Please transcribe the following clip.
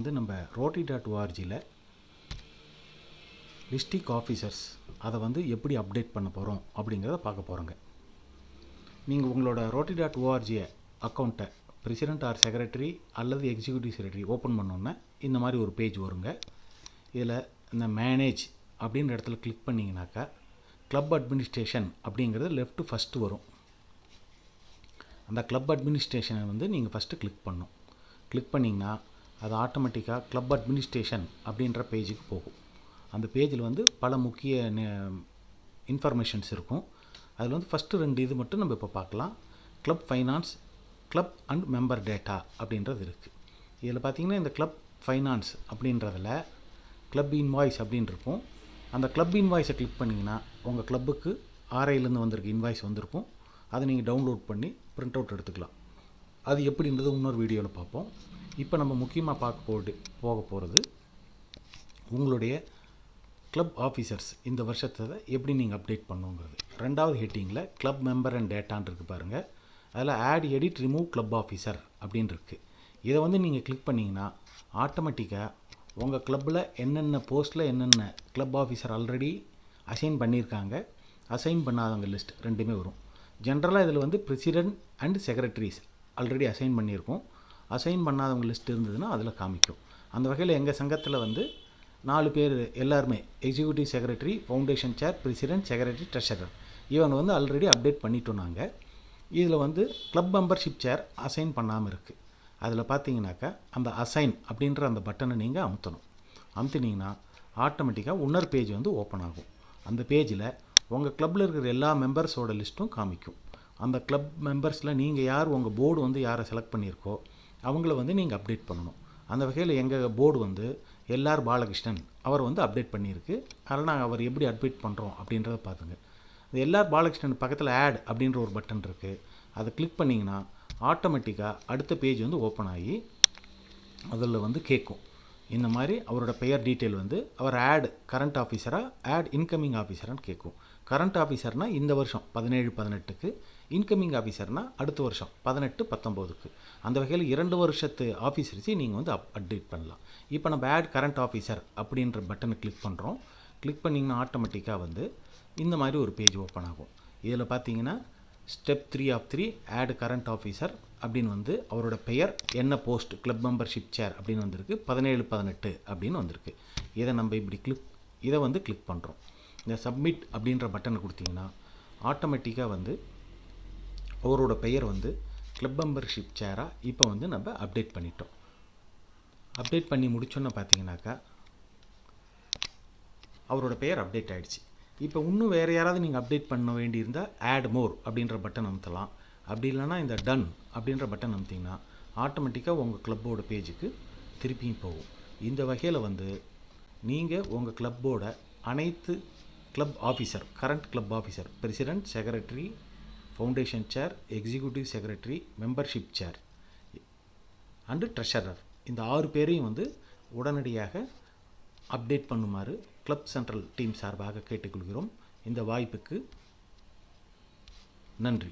வந்து நம்ம rotary.orgல district officers அதை வந்து எப்படி அப்டேட் பண்ண போகிறோம் அப்படிங்கிறத பார்க்க போகிறோங்க. நீங்கள் உங்களோட rotary.org அக்கௌண்ட்டை பிரசிடெண்ட் ஆர் செக்ரட்டரி அல்லது எக்ஸிக்யூட்டிவ் செக்ரட்டரி ஓப்பன் பண்ணோன்னே இந்த மாதிரி ஒரு பேஜ் வருங்க. இதில் இந்த மேனேஜ் அப்படின்ற இடத்துல கிளிக் பண்ணிங்கனாக்கா கிளப் அட்மினிஸ்ட்ரேஷன் அப்படிங்கிறது லெஃப்ட்டு ஃபஸ்ட்டு வரும். அந்த கிளப் அட்மினிஸ்ட்ரேஷனை வந்து நீங்கள் ஃபஸ்ட்டு கிளிக் பண்ணணும். கிளிக் பண்ணிங்கன்னா அது ஆட்டோமேட்டிக்காக கிளப் அட்மினிஸ்ட்ரேஷன் அப்படின்ற பேஜுக்கு போகும். அந்த பேஜில் வந்து பல முக்கிய இன்ஃபர்மேஷன்ஸ் இருக்கும். அதில் வந்து ஃபஸ்ட்டு 2 இது மட்டும் நம்ம இப்போ பார்க்கலாம். Club finance, club and member data அப்படின்றது இருக்குது. இதில் பார்த்திங்கன்னா இந்த கிளப் ஃபைனான்ஸ் அப்படின்றதில் கிளப் இன்வாய்ஸ் அப்படின்னு இருக்கும். அந்த கிளப் இன்வாய்ஸை கிளிக் பண்ணிங்கன்னா உங்கள் கிளப்புக்கு ஆர்ஐலேருந்து வந்திருக்கு இன்வாய்ஸ் வந்திருக்கும். அதை நீங்கள் டவுன்லோட் பண்ணி பிரிண்ட் அவுட் எடுத்துக்கலாம். அது எப்படின்றது இன்னொரு வீடியோவில் பார்ப்போம். இப்போ நம்ம முக்கியமாக போக போகிறது உங்களுடைய கிளப் ஆஃபீஸர்ஸ் இந்த வருஷத்தை எப்படி நீங்கள் அப்டேட் பண்ணுங்கிறது. 2வது ஹெட்டிங்கில் கிளப் மெம்பர் அண்ட் டேட்டான் இருக்குது பாருங்கள். அதில் add edit remove club officer அப்படின்னு இருக்குது. இதை வந்து நீங்கள் கிளிக் பண்ணிங்கன்னா ஆட்டோமேட்டிக்காக உங்கள் கிளப்பில் என்னென்ன போஸ்ட்டில் என்னென்ன கிளப் ஆஃபீஸர் ஆல்ரெடி அசைன் பண்ணியிருக்காங்க, அசைன் பண்ணாதவங்க லிஸ்ட் 2மே வரும். ஜென்ரலாக இதில் வந்து president and secretaries already assign பண்ணியிருக்கோம். அசைன் பண்ணாதவங்க லிஸ்ட் இருந்ததுன்னா அதில் காமிக்கும். அந்த வகையில் எங்கள் சங்கத்தில் வந்து 4 பேர் எல்லாருமே எக்ஸிக்யூட்டிவ் செக்ரட்டரி, ஃபவுண்டேஷன் சேர், பிரசிடெண்ட், செக்ரட்டரி, ட்ரெஷரர் இவங்க வந்து ஆல்ரெடி அப்டேட் பண்ணிட்டோம் நாங்கள். இதில் வந்து கிளப் மெம்பர்ஷிப் சேர் அசைன் பண்ணாமல் இருக்குது. அதில் பார்த்தீங்கன்னாக்கா அந்த அசைன் அப்படின்ற அந்த பட்டனை நீங்கள் அமுத்தணும். அமுத்தினீங்கன்னா ஆட்டோமேட்டிக்காக இன்னொரு பேஜ் வந்து ஓப்பன் ஆகும். அந்த பேஜில் உங்கள் கிளப்பில் இருக்கிற எல்லா மெம்பர்ஸோட லிஸ்ட்டும் காமிக்கும். அந்த கிளப் மெம்பர்ஸில் நீங்கள் யார் உங்கள் போர்டு வந்து யாரை செலக்ட் பண்ணியிருக்கோ அவங்கள வந்து நீங்கள் அப்டேட் பண்ணணும். அந்த வகையில் எங்கள் போர்டு வந்து எல்ஆர் பாலகிருஷ்ணன் அவர் வந்து அப்டேட் பண்ணியிருக்கு. அதனால் நாங்கள் அவர் எப்படி அப்டேட் பண்ணுறோம் அப்படின்றத பார்த்துங்க. இந்த எல்ஆர் பாலகிருஷ்ணன் பக்கத்தில் ஆட் அப்படின்ற ஒரு பட்டன் இருக்குது. அதை கிளிக் பண்ணிங்கன்னா ஆட்டோமேட்டிக்காக அடுத்த பேஜ் வந்து ஓப்பன் ஆகி அதில் வந்து கேட்கும். இந்த மாதிரி அவரோட பெயர் டீட்டெயில் வந்து அவர் ஆட் கரண்ட் ஆஃபீஸராக ஆட் இன்கமிங் ஆஃபீஸரான்னு கேட்கும். கரண்ட் ஆஃபீஸர்னால் இந்த வருஷம் 17-18க்கு, இன்கமிங் ஆஃபீஸர்னால் அடுத்த வருஷம் 18-19க்கு. அந்த வகையில் 2 வருஷத்து ஆஃபீஸர்ஸையும் நீங்கள் வந்து அப்டேட் பண்ணலாம். இப்போ நம்ம ஆட் கரண்ட் ஆஃபீஸர் அப்படின்ற பட்டனை கிளிக் பண்ணுறோம். கிளிக் பண்ணிங்கன்னா ஆட்டோமேட்டிக்காக வந்து இந்த மாதிரி ஒரு பேஜ் ஓப்பன் ஆகும். இதில் பார்த்தீங்கன்னா step 3 of 3 add current officer அப்படின்னு வந்து அவரோட பெயர் என்ன போஸ்ட் கிளப் மெம்பர்ஷிப் சேர் அப்படின்னு வந்திருக்கு, 17-18 அப்படின்னு வந்திருக்கு. இதை நம்ம இப்படி இதை வந்து கிளிக் பண்ணுறோம். இந்த சப்மிட் அப்படின்ற பட்டனை கொடுத்தீங்கன்னா ஆட்டோமேட்டிக்காக வந்து அவரோட பெயர் வந்து கிளப் மெம்பர்ஷிப் சேராக இப்போ வந்து நம்ம அப்டேட் பண்ணிட்டோம். அப்டேட் பண்ணி முடிச்சோன்னு பார்த்தீங்கன்னாக்கா அவரோட பெயர் அப்டேட் ஆகிடுச்சு. இப்போ இன்னும் வேறு யாராவது நீங்கள் அப்டேட் பண்ண வேண்டியிருந்தால் ஆட் மோர் அப்படின்ற பட்டன் அமுத்தலாம். அப்படி இல்லைனா இந்த டன் அப்படின்ற பட்டன் அமுத்திங்கன்னா ஆட்டோமேட்டிக்காக உங்கள் கிளப்போட பேஜுக்கு திருப்பியும் போகும். இந்த வகையில் வந்து நீங்கள் உங்கள் கிளப்போட அனைத்து club officer, current club officer, president, secretary, foundation chair, executive secretary, membership chair and treasurer இந்த 6 பேரையும் வந்து உடனடியாக அப்டேட் பண்ணுமாறு கிளப் சென்ட்ரல் டீம் சார்பாக கேட்டுக்கொள்கிறோம். இந்த வாய்ப்புக்கு நன்றி.